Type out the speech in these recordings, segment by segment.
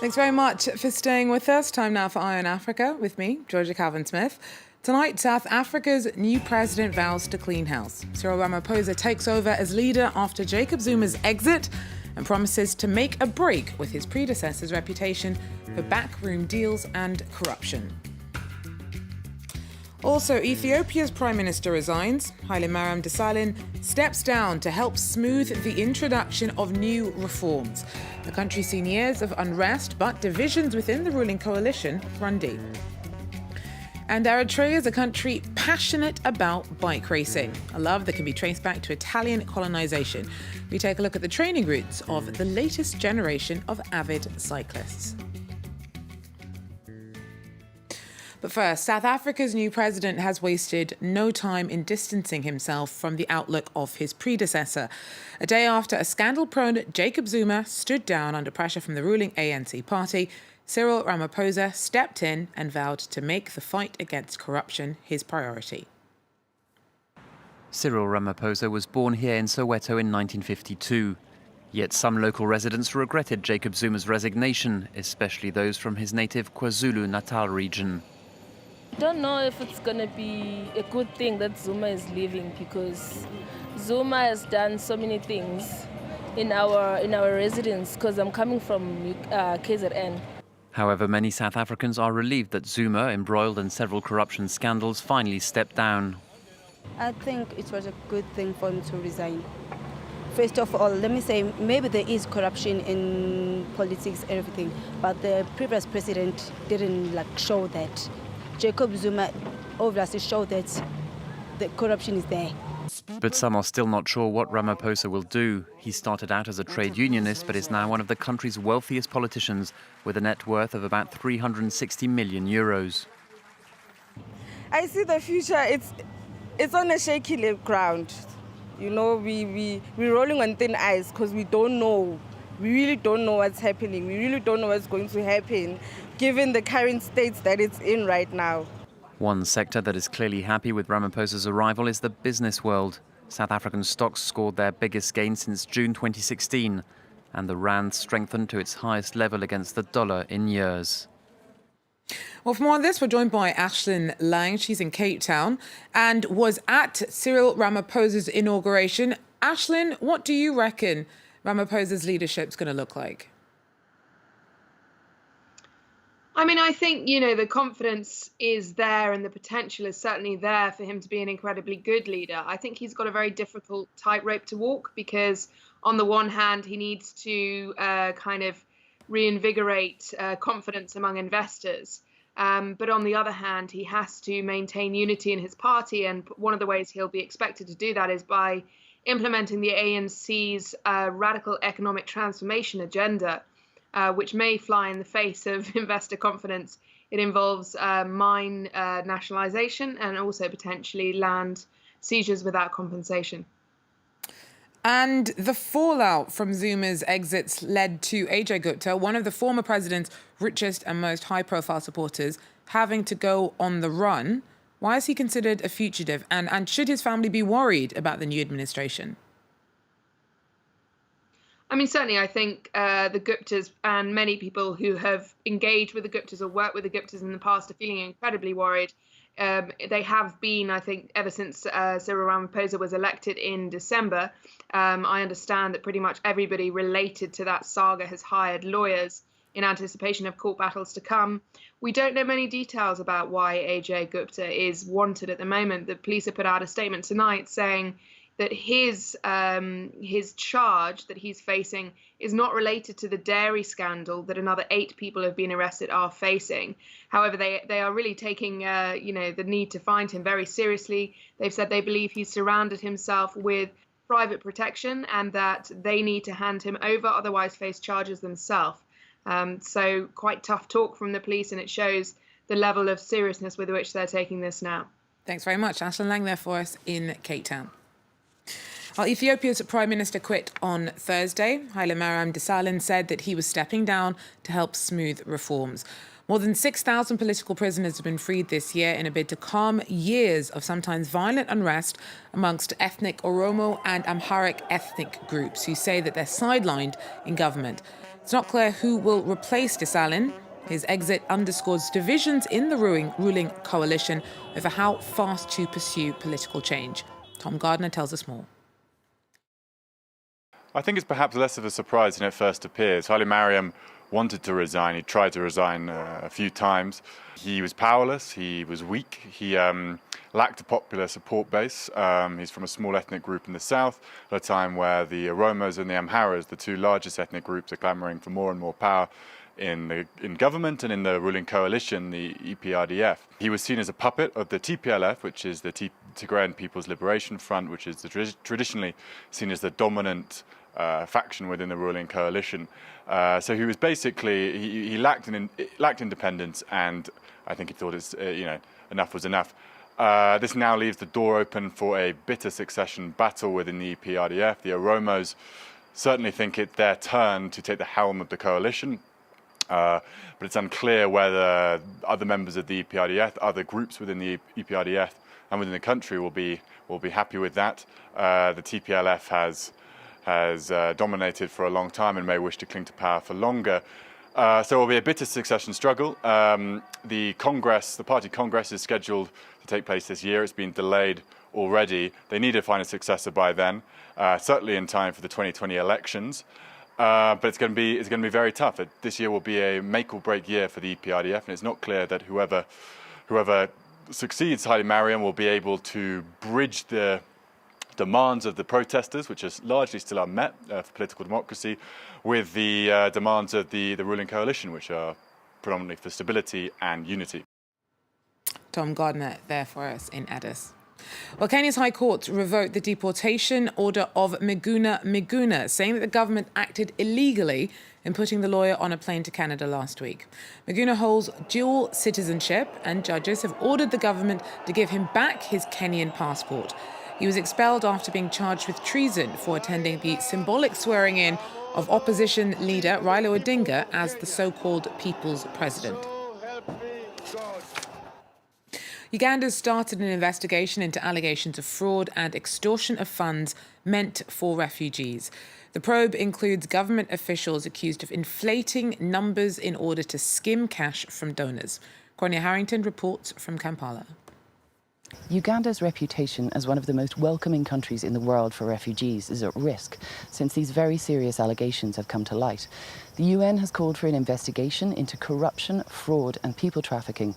Thanks very much for staying with us. Time now for Eye on Africa with me, Georgia Calvin-Smith. Tonight, South Africa's new president vows to clean house. Cyril Ramaphosa takes over as leader after Jacob Zuma's exit and promises to make a break with his predecessor's reputation for backroom deals and corruption. Also, Ethiopia's Prime Minister resigns. Hailemariam Desalegn steps down to help smooth the introduction of new reforms. The country's seen years of unrest, but divisions within the ruling coalition run deep. And Eritrea is a country passionate about bike racing, a love that can be traced back to Italian colonisation. We take a look at the training routes of the latest generation of avid cyclists. But first, South Africa's new president has wasted no time in distancing himself from the outlook of his predecessor. A day after a scandal-prone Jacob Zuma stood down under pressure from the ruling ANC party, Cyril Ramaphosa stepped in and vowed to make the fight against corruption his priority. Cyril Ramaphosa was born here in Soweto in 1952. Yet some local residents regretted Jacob Zuma's resignation, especially those from his native KwaZulu-Natal region. I don't know if it's going to be a good thing that Zuma is leaving, because Zuma has done so many things in our residence, because I'm coming from KZN. However, many South Africans are relieved that Zuma, embroiled in several corruption scandals, finally stepped down. I think it was a good thing for him to resign. First of all, let me say, maybe there is corruption in politics and everything, but the previous president didn't show that. Jacob Zuma obviously showed that the corruption is there. But some are still not sure what Ramaphosa will do. He started out as a trade unionist, but is now one of the country's wealthiest politicians, with a net worth of about 360 million euros. I see the future. It's on a shaky ground. You know, we're rolling on thin ice because we don't know. We really don't know what's happening. We really don't know what's going to happen, given the current states that it's in right now. One sector that is clearly happy with Ramaphosa's arrival is the business world. South African stocks scored their biggest gain since June 2016, and the rand strengthened to its highest level against the dollar in years. Well, for more on this, we're joined by Ashlyn Lang. She's in Cape Town and was at Cyril Ramaphosa's inauguration. Ashlyn, what do you reckon Ramaphosa's leadership is going to look like? I mean, I think, the confidence is there and the potential is certainly there for him to be an incredibly good leader. I think he's got a very difficult tightrope to walk because on the one hand, he needs to kind of reinvigorate confidence among investors. But on the other hand, he has to maintain unity in his party. And one of the ways he'll be expected to do that is by implementing the ANC's radical economic transformation agenda, which may fly in the face of investor confidence. It involves mine nationalisation and also potentially land seizures without compensation. And the fallout from Zuma's exits led to Ajay Gupta, one of the former president's richest and most high-profile supporters, having to go on the run. Why is he considered a fugitive? And should his family be worried about the new administration? I mean, certainly, I think the Guptas and many people who have engaged with the Guptas or worked with the Guptas in the past are feeling incredibly worried. They have been, I think, ever since Cyril Ramaphosa was elected in December. I understand that pretty much everybody related to that saga has hired lawyers in anticipation of court battles to come. We don't know many details about why Ajay Gupta is wanted at the moment. The police have put out a statement tonight saying that his charge that he's facing is not related to the dairy scandal that another 8 people who have been arrested are facing. However, they are really taking the need to find him very seriously. They've said they believe he's surrounded himself with private protection and that they need to hand him over, otherwise face charges themselves. So quite tough talk from the police, and it shows the level of seriousness with which they're taking this now. Thanks very much. Ashlyn Lang there for us in Cape Town. Well, Ethiopia's Prime Minister quit on Thursday. Hailemariam Desalegn said that he was stepping down to help smooth reforms. More than 6,000 political prisoners have been freed this year in a bid to calm years of sometimes violent unrest amongst ethnic Oromo and Amharic ethnic groups who say that they're sidelined in government. It's not clear who will replace Desalegn. His exit underscores divisions in the ruling coalition over how fast to pursue political change. Tom Gardner tells us more. I think it's perhaps less of a surprise than it first appears. Hailemariam wanted to resign. He tried to resign a few times. He was powerless. He was weak. He lacked a popular support base. He's from a small ethnic group in the south, at a time where the Oromos and the Amharas, the two largest ethnic groups, are clamoring for more and more power in government and in the ruling coalition, the EPRDF. He was seen as a puppet of the TPLF, which is the Tigrayan People's Liberation Front, which is traditionally seen as the dominant faction within the ruling coalition. So he was basically, he lacked independence, and I think he thought enough was enough. This now leaves the door open for a bitter succession battle within the EPRDF. The Oromos certainly think it's their turn to take the helm of the coalition. But it's unclear whether other members of the EPRDF, other groups within the EPRDF and within the country will be happy with that. The TPLF has dominated for a long time and may wish to cling to power for longer. So it will be a bitter succession struggle. The party congress is scheduled to take place this year. It's been delayed already. They need to find a successor by then, certainly in time for the 2020 elections. But it's going to be very tough. This year will be a make or break year for the EPRDF, and it's not clear that whoever succeeds Hailemariam will be able to bridge the demands of the protesters, which are largely still unmet for political democracy, with the demands of the ruling coalition, which are predominantly for stability and unity. Tom Gardner there for us in Addis. Well, Kenya's High Court revoked the deportation order of Miguna, saying that the government acted illegally in putting the lawyer on a plane to Canada last week. Miguna holds dual citizenship, and judges have ordered the government to give him back his Kenyan passport. He was expelled after being charged with treason for attending the symbolic swearing-in of opposition leader Raila Odinga as the so-called People's President. Uganda started an investigation into allegations of fraud and extortion of funds meant for refugees. The probe includes government officials accused of inflating numbers in order to skim cash from donors. Cornelia Harrington reports from Kampala. Uganda's reputation as one of the most welcoming countries in the world for refugees is at risk since these very serious allegations have come to light. The UN has called for an investigation into corruption, fraud and people trafficking.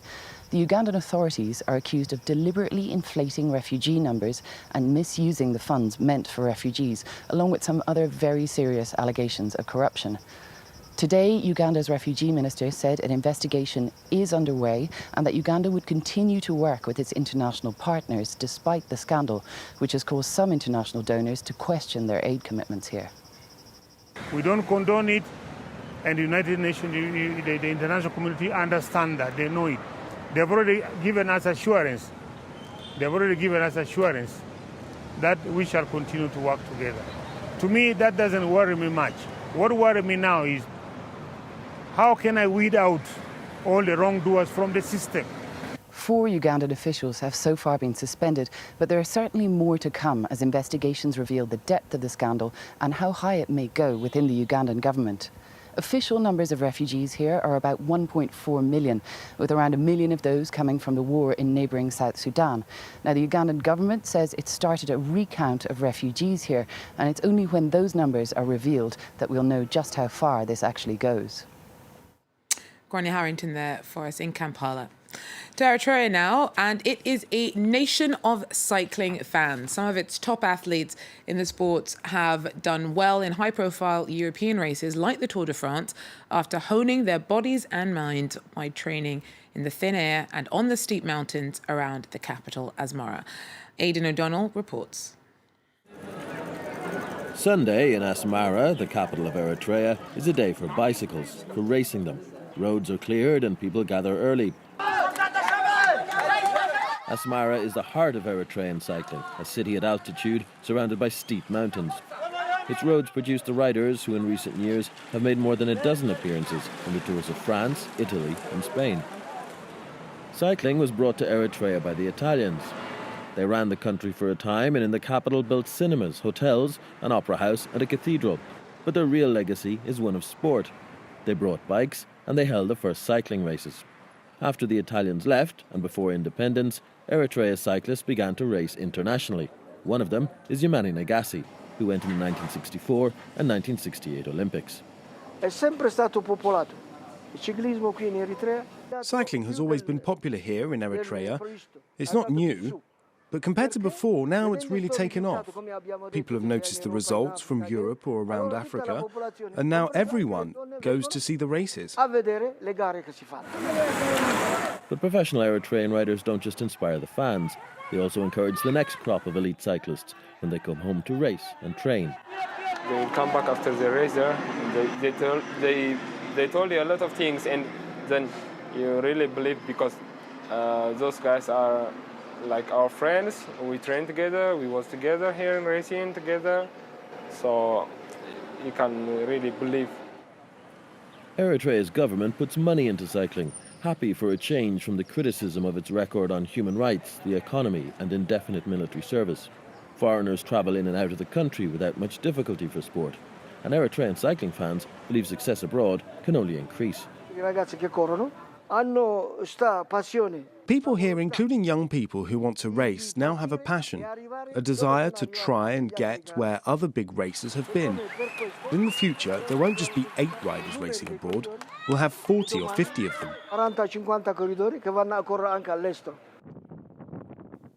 The Ugandan authorities are accused of deliberately inflating refugee numbers and misusing the funds meant for refugees, along with some other very serious allegations of corruption. Today, Uganda's refugee minister said an investigation is underway and that Uganda would continue to work with its international partners despite the scandal, which has caused some international donors to question their aid commitments here. We don't condone it, and the United Nations, the international community understand that, they know it. They've already given us assurance. That we shall continue to work together. To me, that doesn't worry me much. What worries me now is how can I weed out all the wrongdoers from the system? 4 Ugandan officials have so far been suspended, but there are certainly more to come as investigations reveal the depth of the scandal and how high it may go within the Ugandan government. Official numbers of refugees here are about 1.4 million, with around 1 million of those coming from the war in neighbouring South Sudan. Now, the Ugandan government says it started a recount of refugees here, and it's only when those numbers are revealed that we'll know just how far this actually goes. Cornelia Harrington there for us in Kampala. To Eritrea now, and it is a nation of cycling fans. Some of its top athletes in the sport have done well in high-profile European races like the Tour de France after honing their bodies and minds by training in the thin air and on the steep mountains around the capital, Asmara. Aidan O'Donnell reports. Sunday in Asmara, the capital of Eritrea, is a day for bicycles, for racing them. Roads are cleared and people gather early. Asmara is the heart of Eritrean cycling, a city at altitude surrounded by steep mountains. Its roads produce the riders who in recent years have made more than a dozen appearances on the Tours of France, Italy and Spain. Cycling was brought to Eritrea by the Italians. They ran the country for a time and in the capital built cinemas, hotels, an opera house and a cathedral. but their real legacy is one of sport. They brought bikes and they held the first cycling races. After the Italians left and before independence, Eritrea's cyclists began to race internationally. One of them is Yamani Nagasi, who went in the 1964 and 1968 Olympics. Cycling has always been popular here in Eritrea. It's not new, but compared to before, now it's really taken off. People have noticed the results from Europe or around Africa, and now everyone goes to see the races. But professional Eritrean riders don't just inspire the fans, they also encourage the next crop of elite cyclists when they come home to race and train. They come back after the race there, they told you a lot of things, and then you really believe, because those guys are like our friends. We train together, we was together here in racing together, so you can really believe. Eritrea's government puts money into cycling, happy for a change from the criticism of its record on human rights, the economy and indefinite military service. Foreigners travel in and out of the country without much difficulty for sport, and Eritrean cycling fans believe success abroad can only increase. People here, including young people who want to race, now have a passion, a desire to try and get where other big racers have been. In the future, there won't just be 8 riders racing abroad, we'll have 40 or 50 of them.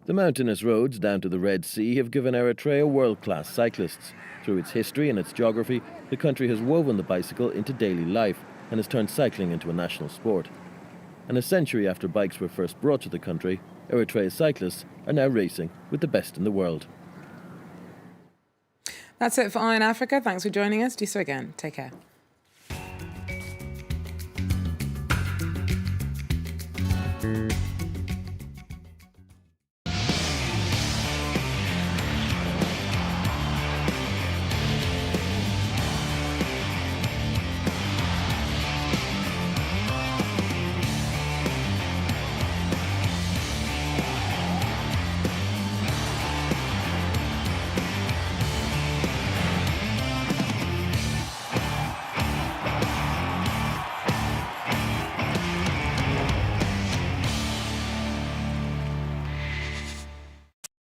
The mountainous roads down to the Red Sea have given Eritrea world-class cyclists. Through its history and its geography, the country has woven the bicycle into daily life and has turned cycling into a national sport. And a century after bikes were first brought to the country, Eritrea's cyclists are now racing with the best in the world. That's it for Eye on Africa. Thanks for joining us. Do so again. Take care.